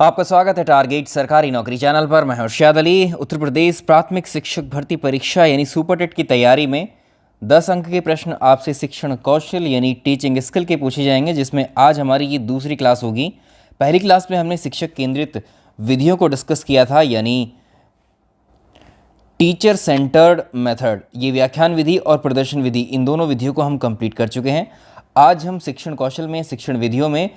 आपका स्वागत है टारगेट सरकारी नौकरी चैनल पर। मैं अर्शद अली। उत्तर प्रदेश प्राथमिक शिक्षक भर्ती परीक्षा यानी सुपर टेट की तैयारी में 10 अंक के प्रश्न आपसे शिक्षण कौशल यानी टीचिंग स्किल के पूछे जाएंगे, जिसमें आज हमारी ये दूसरी क्लास होगी। पहली क्लास में हमने शिक्षक केंद्रित विधियों को डिस्कस किया था, यानी टीचर सेंटर्ड मेथड। ये व्याख्यान विधि और प्रदर्शन विधि, इन दोनों विधियों को हम कंप्लीट कर चुके हैं। आज हम शिक्षण कौशल में, शिक्षण विधियों में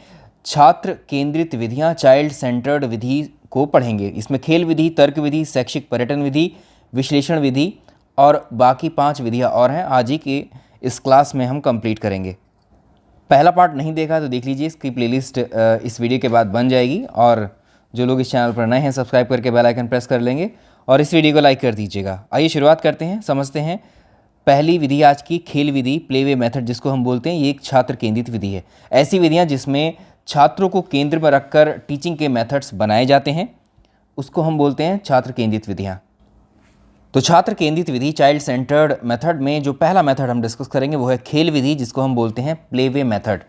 छात्र केंद्रित विधियां, चाइल्ड सेंटर्ड विधि को पढ़ेंगे। इसमें खेल विधि, तर्क विधि, शैक्षिक पर्यटन विधि, विश्लेषण विधि और बाकी 5 विधियां और हैं। आज ही के इस क्लास में हम कंप्लीट करेंगे। पहला पार्ट नहीं देखा तो देख लीजिए, इसकी प्लेलिस्ट इस वीडियो के बाद बन जाएगी। और जो लोग इस चैनल पर नए हैं, सब्सक्राइब करके बेल आइकन प्रेस कर लेंगे और इस वीडियो को लाइक कर दीजिएगा। आइए शुरुआत करते हैं, समझते हैं पहली विधि आज की, खेल विधि, प्लेवे मेथड जिसको हम बोलते हैं। ये एक छात्र केंद्रित विधि है। ऐसी विधियां जिसमें छात्रों को केंद्र में रखकर टीचिंग के मेथड्स बनाए जाते हैं, उसको हम बोलते हैं छात्र केंद्रित विधियां। तो छात्र केंद्रित विधि, चाइल्ड सेंटर्ड मेथड में जो पहला मेथड हम डिस्कस करेंगे वो है खेल विधि, जिसको हम बोलते हैं प्लेवे मेथड।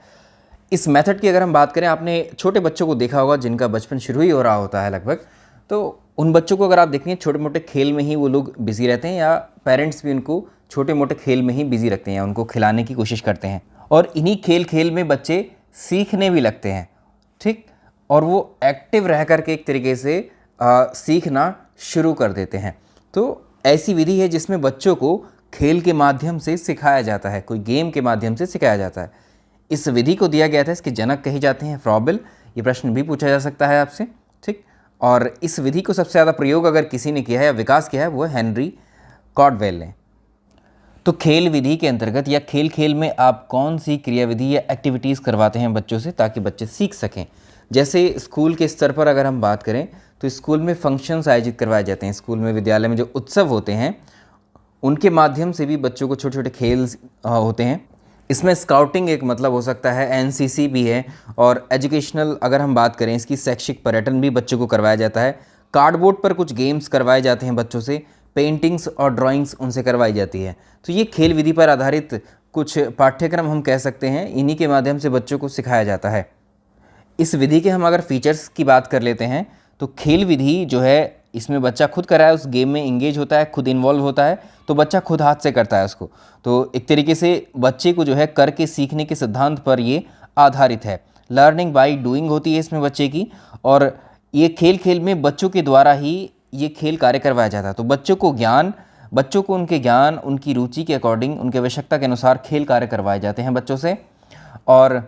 इस मेथड की अगर हम बात करें, आपने छोटे बच्चों को देखा होगा जिनका बचपन शुरू ही हो रहा होता है लगभग, तो उन बच्चों को अगर आप देखेंगे छोटे मोटे खेल में ही वो लोग बिजी रहते हैं, या पेरेंट्स भी उनको छोटे मोटे खेल में ही बिजी रखते हैं या उनको खिलाने की कोशिश करते हैं। और इन्हीं खेल खेल में बच्चे सीखने भी लगते हैं, ठीक, और वो एक्टिव रह कर के एक तरीके से सीखना शुरू कर देते हैं। तो ऐसी विधि है जिसमें बच्चों को खेल के माध्यम से सिखाया जाता है, कोई गेम के माध्यम से सिखाया जाता है। इस विधि को दिया गया था, इसके जनक कहे जाते हैं फ्रॉबेल। ये प्रश्न भी पूछा जा सकता है आपसे, ठीक। और इस विधि को सबसे ज़्यादा प्रयोग अगर किसी ने किया है या विकास किया है वो है हेनरी कॉर्डवेल ने। तो खेल विधि के अंतर्गत या खेल खेल में आप कौन सी क्रियाविधि या एक्टिविटीज़ करवाते हैं बच्चों से ताकि बच्चे सीख सकें। जैसे स्कूल के स्तर पर अगर हम बात करें तो स्कूल में फंक्शंस आयोजित करवाए जाते हैं। स्कूल में, विद्यालय में जो उत्सव होते हैं उनके माध्यम से भी बच्चों को छोटे छोटे खेल होते हैं। इसमें स्काउटिंग एक मतलब हो सकता है, एनसीसी भी है, और एजुकेशनल अगर हम बात करें इसकी, शैक्षिक पर्यटन भी बच्चों को करवाया जाता है। कार्डबोर्ड पर कुछ गेम्स करवाए जाते हैं बच्चों से, पेंटिंग्स और ड्राइंग्स उनसे करवाई जाती है। तो ये खेल विधि पर आधारित कुछ पाठ्यक्रम हम कह सकते हैं, इन्हीं के माध्यम से बच्चों को सिखाया जाता है। इस विधि के हम अगर फीचर्स की बात कर लेते हैं तो खेल विधि जो है, इसमें बच्चा खुद कर रहा है, उस गेम में इंगेज होता है, खुद इन्वॉल्व होता है, तो बच्चा खुद हाथ से करता है उसको। तो एक तरीके से बच्चे को जो है करके सीखने के सिद्धांत पर ये आधारित है। लर्निंग बाय डूइंग होती है इसमें बच्चे की, और ये खेल खेल में बच्चों के द्वारा ही ये खेल कार्य करवाया जाता है। तो बच्चों को उनके ज्ञान, उनकी रुचि के अकॉर्डिंग, उनकी आवश्यकता के अनुसार खेल कार्य करवाए जाते हैं बच्चों से। और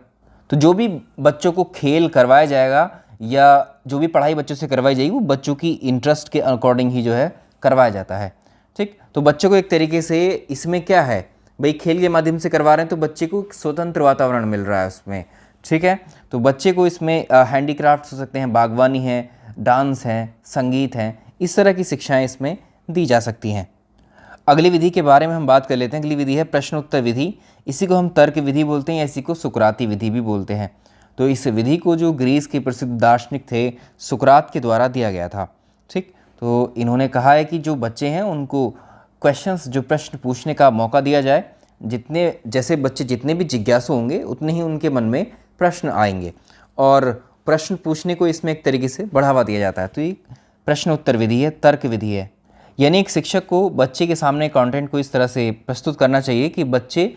तो जो भी बच्चों को खेल करवाया जाएगा या जो भी पढ़ाई बच्चों से करवाई जाएगी वो बच्चों की इंटरेस्ट के अकॉर्डिंग ही जो है करवाया जाता है, ठीक। तो बच्चों को एक तरीके से इसमें क्या है भाई, खेल के माध्यम से करवा रहे हैं तो बच्चे को एक स्वतंत्र वातावरण मिल रहा है उसमें, ठीक है। तो बच्चे को इसमें हैंडीक्राफ्ट्स हो सकते हैं, बागवानी है, डांस है, संगीत है, इस तरह की शिक्षाएं इसमें दी जा सकती हैं। अगली विधि के बारे में हम बात कर लेते हैं। अगली विधि है प्रश्न उत्तर विधि। इसी को हम तर्क विधि बोलते हैं या इसी को सुकराती विधि भी बोलते हैं। तो इस विधि को जो ग्रीस के प्रसिद्ध दार्शनिक थे सुकरात के द्वारा दिया गया था, ठीक। तो इन्होंने कहा है कि जो बच्चे हैं उनको क्वेश्चंस, जो प्रश्न पूछने का मौका दिया जाए, जैसे बच्चे जितने भी जिज्ञासु होंगे उतने ही उनके मन में प्रश्न आएंगे, और प्रश्न पूछने को इसमें एक तरीके से बढ़ावा दिया जाता है। तो ये प्रश्न उत्तर विधि है, तर्क विधि है। यानी एक शिक्षक को बच्चे के सामने कंटेंट को इस तरह से प्रस्तुत करना चाहिए कि बच्चे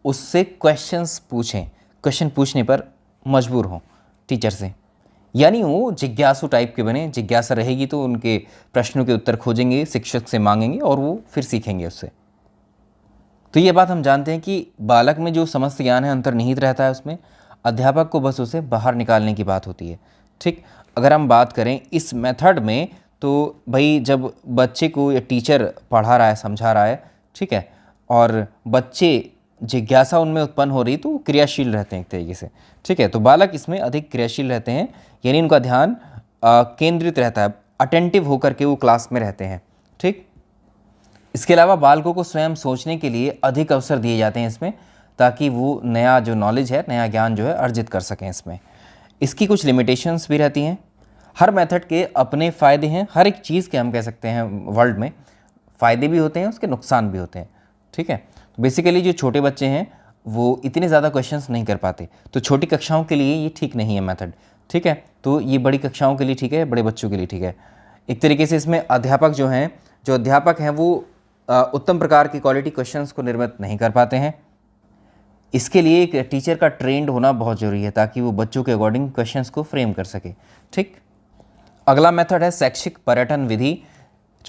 उससे क्वेश्चंस पूछें, क्वेश्चन पूछने पर मजबूर हों टीचर से, यानी वो जिज्ञासु टाइप के बने। जिज्ञासा रहेगी तो उनके प्रश्नों के उत्तर खोजेंगे, शिक्षक से मांगेंगे और वो फिर सीखेंगे उससे। तो ये बात हम जानते हैं कि बालक में जो समस्त ज्ञान है अंतर्निहित रहता है उसमें, अध्यापक को बस उसे बाहर निकालने की बात होती है, ठीक। अगर हम बात करें इस मेथड में तो भाई जब बच्चे को या टीचर पढ़ा रहा है, समझा रहा है, ठीक है, और बच्चे जिज्ञासा उनमें उत्पन्न हो रही तो क्रियाशील रहते हैं एक तरीके से, ठीक है। तो बालक इसमें अधिक क्रियाशील रहते हैं, यानी उनका ध्यान केंद्रित रहता है, अटेंटिव होकर के वो क्लास में रहते हैं, ठीक। इसके अलावा बालकों को स्वयं सोचने के लिए अधिक अवसर दिए जाते हैं इसमें, ताकि वो नया जो नॉलेज है, नया ज्ञान जो है अर्जित कर सकें इसमें। इसकी कुछ लिमिटेशंस भी रहती हैं। हर मेथड के अपने फ़ायदे हैं, हर एक चीज़ के हम कह सकते हैं वर्ल्ड में फ़ायदे भी होते हैं, उसके नुकसान भी होते हैं, ठीक है। तो बेसिकली जो छोटे बच्चे हैं वो इतने ज़्यादा क्वेश्चंस नहीं कर पाते, तो छोटी कक्षाओं के लिए ये ठीक नहीं है मेथड। ठीक है। तो ये बड़ी कक्षाओं के लिए ठीक है, बड़े बच्चों के लिए ठीक है। एक तरीके से इसमें अध्यापक जो हैं, जो अध्यापक हैं वो उत्तम प्रकार की क्वालिटी क्वेश्चंस को निर्मित नहीं कर पाते हैं। इसके लिए एक टीचर का ट्रेंड होना बहुत ज़रूरी है ताकि वो बच्चों के अकॉर्डिंग क्वेश्चंस को फ्रेम कर सके। ठीक, अगला मेथड है शैक्षिक पर्यटन विधि,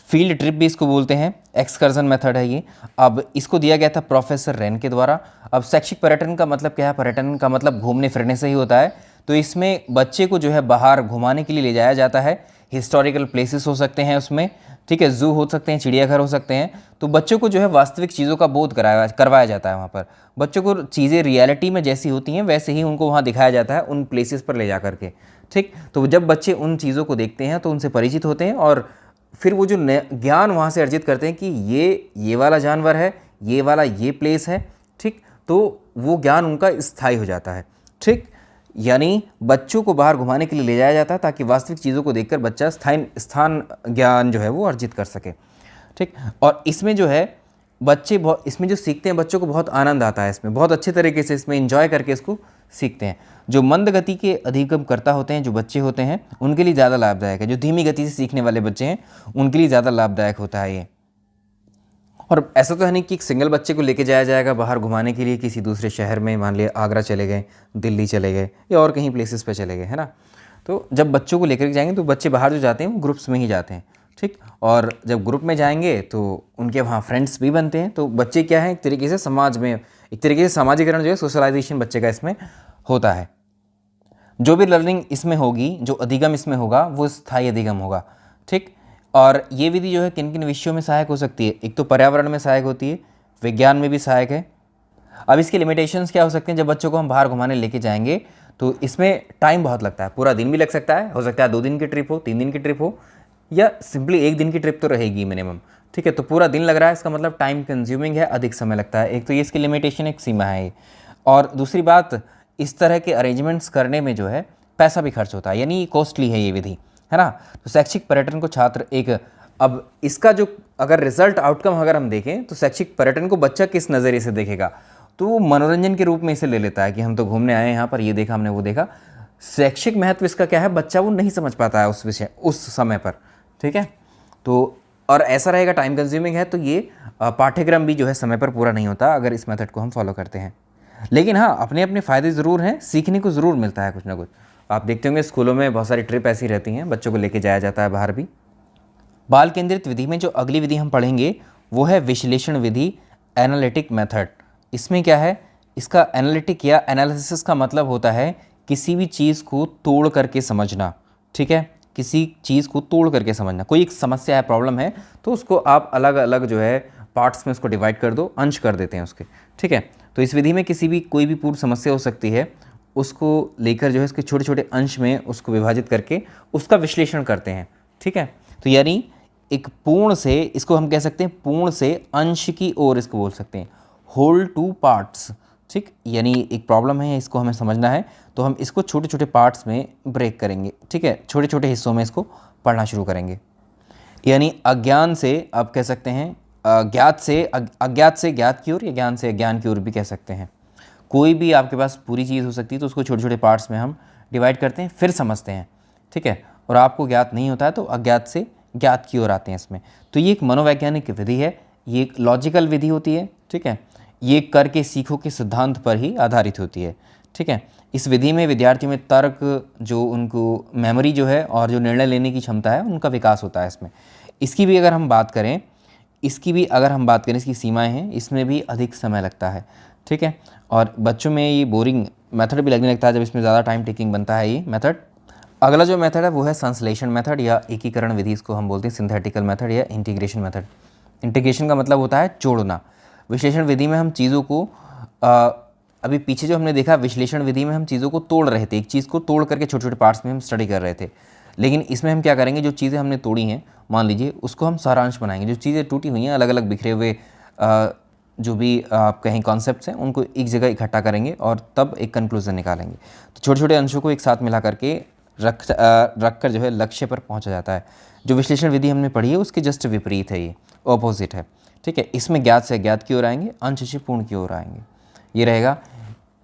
फील्ड ट्रिप भी इसको बोलते हैं, एक्सकर्जन मेथड है ये। अब इसको दिया गया था प्रोफेसर रेन के द्वारा। अब शैक्षिक पर्यटन का मतलब क्या है? पर्यटन का मतलब घूमने फिरने से ही होता है। तो इसमें बच्चे को जो है बाहर घुमाने के लिए ले जाया जाता है। हिस्टोरिकल प्लेसेस हो सकते हैं उसमें, ठीक है, जू हो सकते हैं, चिड़ियाघर हो सकते हैं। तो बच्चों को जो है वास्तविक चीज़ों का बोध करवाया जाता है। वहाँ पर बच्चों को चीज़ें रियलिटी में जैसी होती हैं वैसे ही उनको वहाँ दिखाया जाता है, उन प्लेसेस पर ले जा करके। ठीक, तो जब बच्चे उन चीज़ों को देखते हैं तो उनसे परिचित होते हैं और फिर वो जो ज्ञान वहाँ से अर्जित करते हैं कि ये वाला जानवर है, ये वाला ये प्लेस है। ठीक, तो वो ज्ञान उनका स्थायी हो जाता है। ठीक, यानी बच्चों को बाहर घुमाने के लिए ले जाया जाता है ताकि वास्तविक चीज़ों को देखकर बच्चा स्थान ज्ञान जो है वो अर्जित कर सके। ठीक, और इसमें जो है बच्चे इसमें जो सीखते हैं बच्चों को बहुत आनंद आता है, इसमें बहुत अच्छे तरीके से इसमें एंजॉय करके इसको सीखते हैं। जो मंद गति के अधिगम करता होते हैं, जो बच्चे होते हैं, उनके लिए ज़्यादा लाभदायक है। जो धीमी गति से सीखने वाले बच्चे हैं उनके लिए ज़्यादा लाभदायक होता है ये। और ऐसा तो है नहीं कि एक सिंगल बच्चे को लेके जाया जाएगा बाहर घुमाने के लिए किसी दूसरे शहर में, मान लिया आगरा चले गए, दिल्ली चले गए या और कहीं प्लेसेस पे चले गए, है ना। तो जब बच्चों को लेकर जाएंगे तो बच्चे बाहर जो जाते हैं वो ग्रुप्स में ही जाते हैं। ठीक, और जब ग्रुप में जाएंगे तो उनके वहाँ फ्रेंड्स भी बनते हैं। तो बच्चे क्या है, एक तरीके से समाज में, एक तरीके से सामाजिकरण जो है, सोशलाइजेशन बच्चे का इसमें होता है। जो भी लर्निंग इसमें होगी, जो अधिगम इसमें होगा वो स्थायी अधिगम होगा। ठीक, और ये विधि जो है किन किन विषयों में सहायक हो सकती है? एक तो पर्यावरण में सहायक होती है, विज्ञान में भी सहायक है। अब इसके लिमिटेशंस क्या हो सकते हैं? जब बच्चों को हम बाहर घुमाने लेके जाएंगे तो इसमें टाइम बहुत लगता है, पूरा दिन भी लग सकता है, हो सकता है 2 दिन की ट्रिप हो, 3 दिन की ट्रिप हो, या सिंपली 1 दिन की ट्रिप तो रहेगी मिनिमम। ठीक है, तो पूरा दिन लग रहा है, इसका मतलब टाइम कंज्यूमिंग है, अधिक समय लगता है। एक तो ये इसकी लिमिटेशन, एक सीमा है ये। और दूसरी बात, इस तरह के अरेंजमेंट्स करने में जो है पैसा भी खर्च होता है, यानी कॉस्टली है ये विधि, है ना। तो शैक्षिक पर्यटन को छात्र एक, अब इसका जो अगर रिजल्ट आउटकम अगर हम देखें तो शैक्षिक पर्यटन को बच्चा किस नज़रिए से देखेगा? तो वो मनोरंजन के रूप में इसे ले लेता है कि हम तो घूमने आए हैं यहाँ पर, ये देखा हमने, वो देखा। शैक्षिक महत्व इसका क्या है? बच्चा वो नहीं समझ पाता है उस विषय, उस समय पर। ठीक है, तो और ऐसा रहेगा, टाइम कंज्यूमिंग है, तो ये पाठ्यक्रम भी जो है समय पर पूरा नहीं होता अगर इस मेथड को हम फॉलो करते हैं। लेकिन हाँ, अपने अपने फ़ायदे ज़रूर हैं, सीखने को ज़रूर मिलता है कुछ ना कुछ। आप देखते होंगे स्कूलों में बहुत सारी ट्रिप ऐसी रहती हैं, बच्चों को लेके जाया जाता है बाहर भी। बाल केंद्रित विधि में जो अगली विधि हम पढ़ेंगे वो है विश्लेषण विधि, एनालिटिक मेथड। इसमें क्या है? इसका एनालिटिक या एनालिसिस का मतलब होता है किसी भी चीज़ को तोड़ करके समझना। ठीक है, किसी चीज़ को तोड़ करके समझना। कोई एक समस्या है, प्रॉब्लम है, तो उसको आप अलग अलग जो है पार्ट्स में उसको डिवाइड कर दो, अंश कर देते हैं उसके। ठीक है, तो इस विधि में कोई भी पूर्व समस्या हो सकती है, उसको लेकर जो है इसके छोटे छोटे अंश में उसको विभाजित करके उसका विश्लेषण करते हैं। ठीक है, तो यानी एक पूर्ण से, इसको हम कह सकते हैं पूर्ण से अंश की ओर इसको बोल सकते हैं, होल टू पार्ट्स। ठीक, यानी एक प्रॉब्लम है, इसको हमें समझना है तो हम इसको छोटे छोटे पार्ट्स में ब्रेक करेंगे। ठीक है, छोटे छोटे हिस्सों में इसको पढ़ना शुरू करेंगे। यानी अज्ञान से, आप कह सकते हैं अज्ञात से ज्ञात की ओर, या ज्ञान से अज्ञान की ओर भी कह सकते हैं। कोई भी आपके पास पूरी चीज़ हो सकती है तो उसको छोटे छोटे पार्ट्स में हम डिवाइड करते हैं, फिर समझते हैं। ठीक है, और आपको ज्ञात नहीं होता है तो अज्ञात से ज्ञात की ओर आते हैं इसमें। तो ये एक मनोवैज्ञानिक विधि है, ये एक लॉजिकल विधि होती है। ठीक है, ये करके सीखो के सिद्धांत पर ही आधारित होती है। ठीक है, इस विधि में विद्यार्थियों में तर्क, जो उनको मेमोरी जो है और जो निर्णय लेने की क्षमता है, उनका विकास होता है इसमें। इसकी भी अगर हम बात करें, इसकी सीमाएं हैं, इसमें भी अधिक समय लगता है। ठीक है, और बच्चों में ये बोरिंग मेथड भी लगने लगता है जब इसमें ज़्यादा टाइम टेकिंग बनता है ये मेथड। अगला जो मेथड है वो है संश्लेषण मेथड या एकीकरण विधि, इसको हम बोलते हैं सिंथेटिकल मेथड या इंटीग्रेशन मेथड। इंटीग्रेशन का मतलब होता है जोड़ना। विश्लेषण विधि में हम चीज़ों को अभी पीछे जो हमने देखा, विश्लेषण विधि में हम चीज़ों को तोड़ रहे थे, एक चीज़ को तोड़ करके छोटे छोटे पार्ट्स में हम स्टडी कर रहे थे। लेकिन इसमें हम क्या करेंगे, जो चीज़ें हमने तोड़ी हैं, मान लीजिए, उसको हम सारांश बनाएंगे। जो चीज़ें टूटी हुई हैं, अलग अलग बिखरे हुए जो भी आप कहें कॉन्सेप्ट्स हैं, उनको एक जगह इकट्ठा करेंगे और तब एक कंक्लूजन निकालेंगे। तो छोटे छोटे अंशों को एक साथ मिला करके रख कर जो है लक्ष्य पर पहुंचा जाता है। जो विश्लेषण विधि हमने पढ़ी है उसके जस्ट विपरीत है, ये ऑपोजिट है। ठीक है, इसमें ज्ञात से अज्ञात की ओर आएंगे, अंश से पूर्ण की ओर आएंगे, ये रहेगा।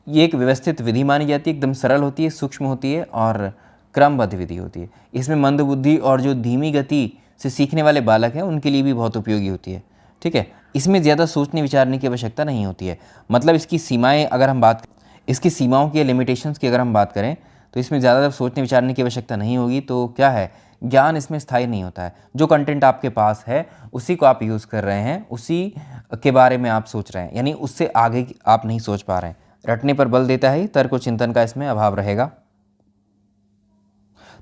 ये एक व्यवस्थित विधि मानी जाती है, एकदम सरल होती है, सूक्ष्म होती है और क्रमबद्ध विधि होती है। इसमें मंदबुद्धि और जो धीमी गति से सीखने वाले बालक हैं उनके लिए भी बहुत उपयोगी होती है। ठीक है, इसमें ज़्यादा सोचने विचारने की आवश्यकता नहीं होती है। मतलब इसकी सीमाएं अगर हम बात इसकी सीमाओं की या लिमिटेशंस की अगर हम बात करें तो इसमें ज़्यादा सोचने विचारने की आवश्यकता नहीं होगी। तो क्या है, ज्ञान इसमें स्थायी नहीं होता है। जो कंटेंट आपके पास है उसी को आप यूज़ कर रहे हैं, उसी के बारे में आप सोच रहे हैं, यानी उससे आगे आप नहीं सोच पा रहे हैं। रटने पर बल देता है, तर्क और चिंतन का इसमें अभाव रहेगा।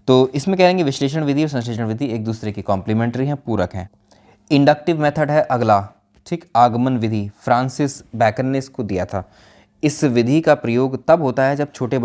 तो इसमें कहेंगे विश्लेषण विधि और संश्लेषण विधि एक दूसरे की कॉम्प्लीमेंट्री हैं, पूरक हैं। इंडक्टिव मेथड है अगला, ठीक, आगमन विधि, फ्रांसिस बैकन ने इसको दिया था। इस विधि का प्रयोग तब होता है जब छोटे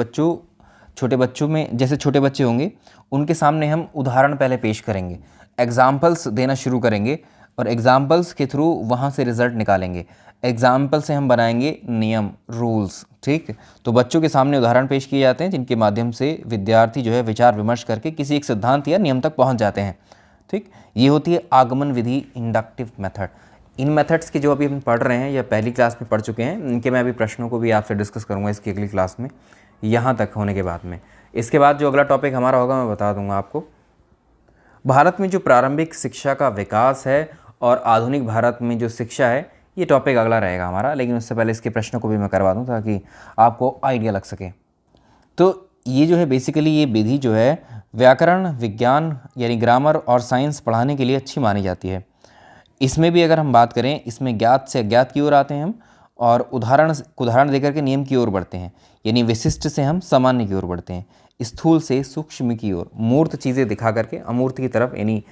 बच्चों में, जैसे छोटे बच्चे होंगे उनके सामने हम उदाहरण पहले पेश करेंगे, एग्जाम्पल्स देना शुरू करेंगे और एग्जाम्पल्स के थ्रू वहाँ से रिजल्ट निकालेंगे। एग्जाम्पल से हम बनाएंगे नियम, रूल्स। ठीक, तो बच्चों के सामने उदाहरण पेश किए जाते हैं जिनके माध्यम से विद्यार्थी जो है विचार विमर्श करके किसी एक सिद्धांत या नियम तक पहुँच जाते हैं। ठीक, ये होती है आगमन विधि, इंडक्टिव मेथड। इन मेथड्स के जो अभी हम पढ़ रहे हैं या पहली क्लास में पढ़ चुके हैं, इनके मैं अभी प्रश्नों को भी आपसे डिस्कस करूंगा इसकी अगली क्लास में, यहाँ तक होने के बाद में। इसके बाद जो अगला टॉपिक हमारा होगा मैं बता दूंगा आपको। भारत में जो प्रारंभिक शिक्षा का विकास है और आधुनिक भारत में जो शिक्षा है, ये टॉपिक अगला रहेगा हमारा। लेकिन उससे पहले इसके प्रश्नों को भी मैं करवा दूँ ताकि आपको आइडिया लग सके। तो ये जो है बेसिकली ये विधि जो है व्याकरण, विज्ञान यानी ग्रामर और साइंस पढ़ाने के लिए अच्छी मानी जाती है। इसमें भी अगर हम बात करें, इसमें ज्ञात से अज्ञात की ओर आते हैं हम और उदाहरण देकर के नियम की ओर बढ़ते हैं, यानी विशिष्ट से हम सामान्य की ओर बढ़ते हैं, स्थूल से सूक्ष्म की ओर, मूर्त चीज़ें दिखा करके अमूर्त की तरफ यानी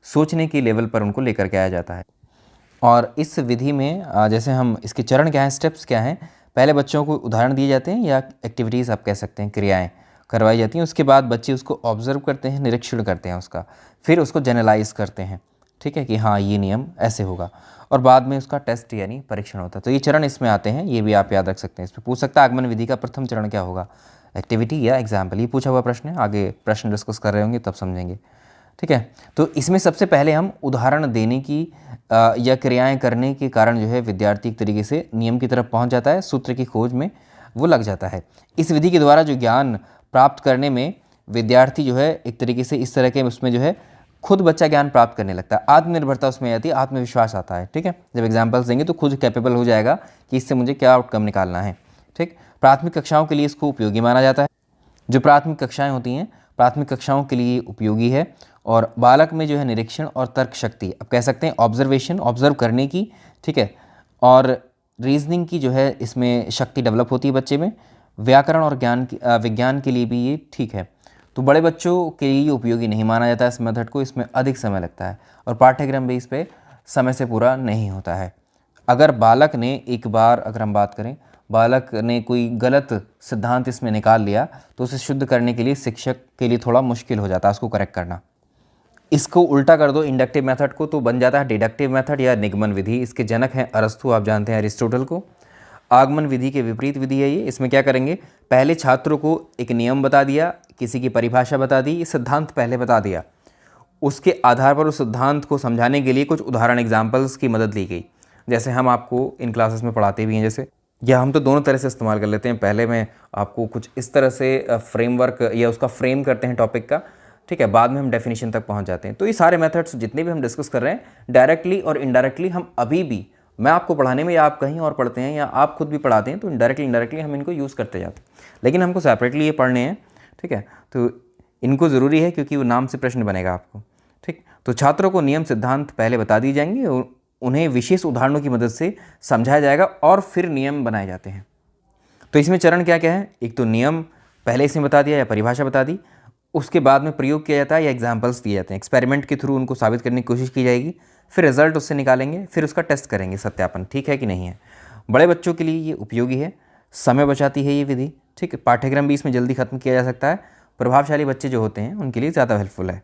सोचने की लेवल पर उनको लेकर के आया जाता है। और इस विधि में जैसे हम इसके चरण क्या हैं, स्टेप्स क्या हैं, पहले बच्चों को उदाहरण दिए जाते हैं या एक्टिविटीज़ आप कह सकते हैं, क्रियाएँ करवाई जाती हैं। उसके बाद बच्चे उसको ऑब्जर्व करते हैं, निरीक्षण करते हैं उसका, फिर उसको जनरलाइज करते हैं। ठीक है कि हाँ ये नियम ऐसे होगा, और बाद में उसका टेस्ट यानी परीक्षण होता है। तो ये चरण इसमें आते हैं, ये भी आप याद रख सकते हैं। इसमें पूछ सकता है आगमन विधि का प्रथम चरण क्या होगा, एक्टिविटी या एग्जाम्पल। ये पूछा हुआ प्रश्न है, आगे प्रश्न डिस्कस कर रहे होंगे तब समझेंगे। ठीक है, तो इसमें सबसे पहले हम उदाहरण देने की या क्रियाएं करने के कारण जो है विद्यार्थी एक तरीके से नियम की तरफ पहुंच जाता है, सूत्र की खोज में वो लग जाता है। इस विधि के द्वारा जो ज्ञान प्राप्त करने में विद्यार्थी जो है एक तरीके से इस तरह के उसमें जो है खुद बच्चा ज्ञान प्राप्त करने लगता है, आत्मनिर्भरता उसमें आती है, आत्मविश्वास आता है। ठीक है, जब एग्जाम्पल्स देंगे तो खुद कैपेबल हो जाएगा कि इससे मुझे क्या आउटकम निकालना है। ठीक, प्राथमिक कक्षाओं के लिए इसको उपयोगी माना जाता है। जो प्राथमिक कक्षाएं होती हैं, प्राथमिक कक्षाओं के लिए उपयोगी है। और बालक में जो है निरीक्षण और तर्क शक्ति, अब कह सकते हैं ऑब्जर्वेशन, ऑब्जर्व करने की, ठीक है, और रीजनिंग की जो है इसमें शक्ति डेवलप होती है बच्चे में। व्याकरण और विज्ञान के लिए भी ये ठीक है। तो बड़े बच्चों के लिए उपयोगी नहीं माना जाता है इस मेथड को, इसमें अधिक समय लगता है और पाठ्यक्रम भी इस पर समय से पूरा नहीं होता है। अगर बालक ने एक बार, अगर हम बात करें, बालक ने कोई गलत सिद्धांत इसमें निकाल लिया तो उसे शुद्ध करने के लिए शिक्षक के लिए थोड़ा मुश्किल हो जाता है उसको करेक्ट करना। इसको उल्टा कर दो इंडक्टिव मेथड को तो बन जाता है डिडक्टिव मेथड या निगमन विधि। इसके जनक हैं अरस्तु, आप जानते हैं अरिस्टोटल को। आगमन विधि के विपरीत विधि है ये। इसमें क्या करेंगे, पहले छात्रों को एक नियम बता दिया, किसी की परिभाषा बता दी, सिद्धांत पहले बता दिया, उसके आधार पर उस सिद्धांत को समझाने के लिए कुछ उदाहरण एग्जाम्पल्स की मदद ली गई। जैसे हम आपको इन क्लासेस में पढ़ाते भी हैं, जैसे या हम तो दोनों तरह से इस्तेमाल कर लेते हैं। पहले में आपको कुछ इस तरह से फ्रेमवर्क या उसका फ्रेम करते हैं टॉपिक का, ठीक है, बाद में हम डेफिनेशन तक पहुंच जाते हैं। तो ये सारे मेथड्स जितने भी हम डिस्कस कर रहे हैं, डायरेक्टली और इनडायरेक्टली हम अभी भी, मैं आपको पढ़ाने में या आप कहीं और पढ़ते हैं या आप खुद भी पढ़ाते हैं, तो इनडायरेक्टली हम इनको यूज़ करते जाते हैं। लेकिन हमको सेपरेटली ये पढ़ने हैं, ठीक है, तो इनको ज़रूरी है क्योंकि वो नाम से प्रश्न बनेगा आपको। ठीक, तो छात्रों को नियम सिद्धांत पहले बता दिए जाएंगे और उन्हें विशेष उदाहरणों की मदद से समझाया जाएगा और फिर नियम बनाए जाते हैं। तो इसमें चरण क्या क्या है, एक तो नियम पहले इसमें बता दिया या परिभाषा बता दी, उसके बाद में प्रयोग किया जाता है या एग्जाम्पल्स दिए जाते हैं, एक्सपेरिमेंट के थ्रू उनको साबित करने की कोशिश की जाएगी, फिर रिजल्ट उससे निकालेंगे, फिर उसका टेस्ट करेंगे, सत्यापन ठीक है कि नहीं है। बड़े बच्चों के लिए ये उपयोगी है, समय बचाती है ये विधि। ठीक, पाठ्यक्रम भी इसमें जल्दी खत्म किया जा सकता है, प्रभावशाली बच्चे जो होते हैं उनके लिए ज़्यादा हेल्पफुल है।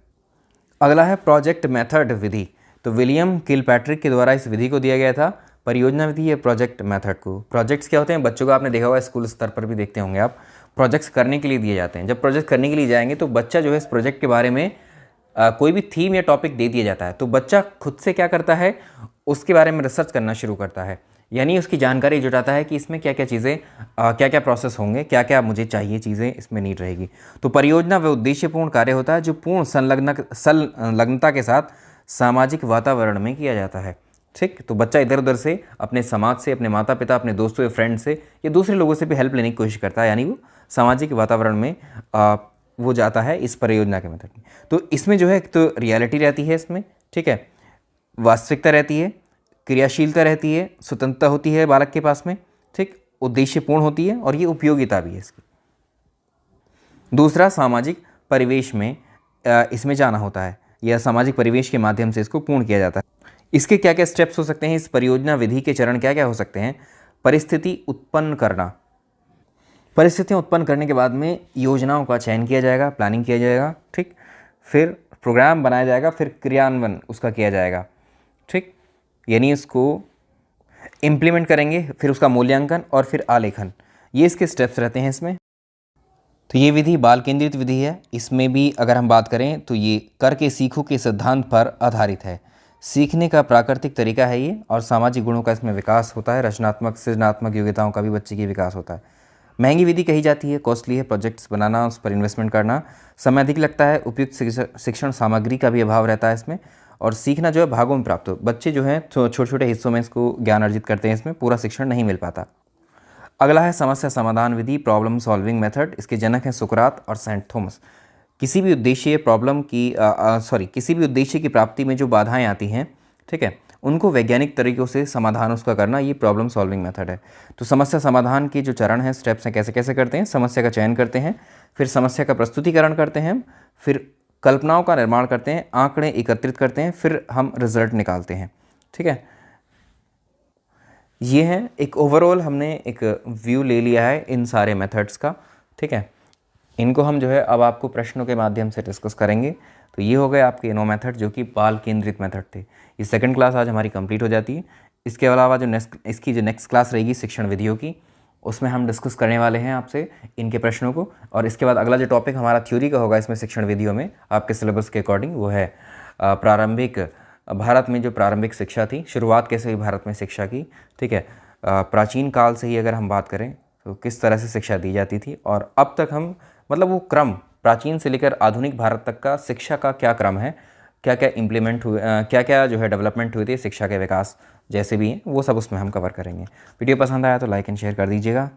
अगला है प्रोजेक्ट मेथड विधि। तो विलियम किलपैट्रिक के द्वारा इस विधि को दिया गया था, परियोजना विधि या प्रोजेक्ट मेथड को। प्रोजेक्ट्स क्या होते हैं, बच्चों को आपने देखा होगा, स्कूल स्तर पर भी देखते होंगे आप, प्रोजेक्ट्स करने के लिए दिए जाते हैं। जब प्रोजेक्ट करने के लिए जाएंगे तो बच्चा जो है इस प्रोजेक्ट के बारे में कोई भी थीम या टॉपिक दे दिया जाता है, तो बच्चा खुद से क्या करता है, उसके बारे में रिसर्च करना शुरू करता है, यानी उसकी जानकारी जुटाता है कि इसमें क्या क्या चीज़ें, क्या क्या प्रोसेस होंगे, क्या क्या मुझे चाहिए चीज़ें इसमें नीड रहेगी। तो परियोजना वह उद्देश्यपूर्ण कार्य होता है जो पूर्ण संलग्नता के साथ सामाजिक वातावरण में किया जाता है। ठीक, तो बच्चा इधर उधर से, अपने समाज से, अपने माता पिता, अपने दोस्तों या फ्रेंड से या दूसरे लोगों से भी हेल्प लेने की कोशिश करता है, यानी वो सामाजिक वातावरण में वो जाता है इस परियोजना के मेथड में। तो इसमें जो है एक तो रियलिटी रहती है इसमें, ठीक है, वास्तविकता रहती है, क्रियाशीलता रहती है, स्वतंत्रता होती है बालक के पास में, ठीक, उद्देश्यपूर्ण होती है और ये उपयोगिता भी है इसकी। दूसरा, सामाजिक परिवेश में इसमें जाना होता है या सामाजिक परिवेश के माध्यम से इसको पूर्ण किया जाता है। इसके क्या क्या स्टेप्स हो सकते हैं, इस परियोजना विधि के चरण क्या क्या हो सकते हैं। परिस्थिति उत्पन्न करना, परिस्थितियाँ उत्पन्न करने के बाद में योजनाओं का चयन किया जाएगा, प्लानिंग किया जाएगा, ठीक, फिर प्रोग्राम बनाया जाएगा, फिर क्रियान्वयन उसका किया जाएगा, ठीक, यानी इसको इम्प्लीमेंट करेंगे, फिर उसका मूल्यांकन और फिर आलेखन, ये इसके स्टेप्स रहते हैं इसमें। तो ये विधि बाल केंद्रित विधि है। इसमें भी अगर हम बात करें तो ये करके सीखो के सिद्धांत पर आधारित है। सीखने का प्राकृतिक तरीका है ये, और सामाजिक गुणों का इसमें विकास होता है, रचनात्मक सृजनात्मक योग्यताओं का भी बच्चे की विकास होता है। महंगी विधि कही जाती है, कॉस्टली है, प्रोजेक्ट्स बनाना, उस पर इन्वेस्टमेंट करना, समय अधिक लगता है, उपयुक्त शिक्षण सामग्री का भी अभाव रहता है इसमें, और सीखना जो है भागों में प्राप्त हो, बच्चे जो हैं छोटे छोटे हिस्सों में इसको ज्ञान अर्जित करते हैं, इसमें पूरा शिक्षण नहीं मिल पाता। अगला है समस्या समाधान विधि, प्रॉब्लम सॉल्विंग मेथड। इसके जनक हैं सुकरात और सेंट थॉमस। किसी भी उद्देश्य किसी भी उद्देश्य की प्राप्ति में जो बाधाएं आती हैं, ठीक है, उनको वैज्ञानिक तरीकों से समाधान उसका करना, ये प्रॉब्लम सॉल्विंग मेथड है। तो समस्या समाधान के जो चरण हैं, स्टेप्स हैं, कैसे कैसे करते हैं, समस्या का चयन करते हैं, फिर समस्या का प्रस्तुतिकरण करते हैं, फिर कल्पनाओं का निर्माण करते हैं, आंकड़े एकत्रित करते हैं, फिर हम रिजल्ट निकालते हैं, ठीक है। ये है एक ओवरऑल, हमने एक व्यू ले लिया है इन सारे मेथड्स का, ठीक है। इनको हम जो है अब आपको प्रश्नों के माध्यम से डिस्कस करेंगे। तो ये हो गए आपके 9 मेथड जो कि बाल केंद्रित मेथड थे। ये सेकंड क्लास आज हमारी कंप्लीट हो जाती है। इसके अलावा जो नेक्स्ट क्लास रहेगी शिक्षण विधियों की, उसमें हम डिस्कस करने वाले हैं आपसे इनके प्रश्नों को। और इसके बाद अगला जो टॉपिक हमारा थ्योरी का होगा इसमें शिक्षण विधियों में आपके सिलेबस के अकॉर्डिंग, वो है प्रारंभिक भारत में जो प्रारंभिक शिक्षा थी, शुरुआत कैसे हुई भारत में शिक्षा की, ठीक है। प्राचीन काल से ही अगर हम बात करें तो किस तरह से शिक्षा दी जाती थी, और अब तक हम मतलब वो क्रम प्राचीन से लेकर आधुनिक भारत तक का शिक्षा का क्या क्रम है, क्या क्या इम्प्लीमेंट हुए, क्या क्या जो है डेवलपमेंट हुई थी शिक्षा के विकास जैसे भी हैं, वो सब उसमें हम कवर करेंगे। वीडियो पसंद आया तो लाइक एंड शेयर कर दीजिएगा।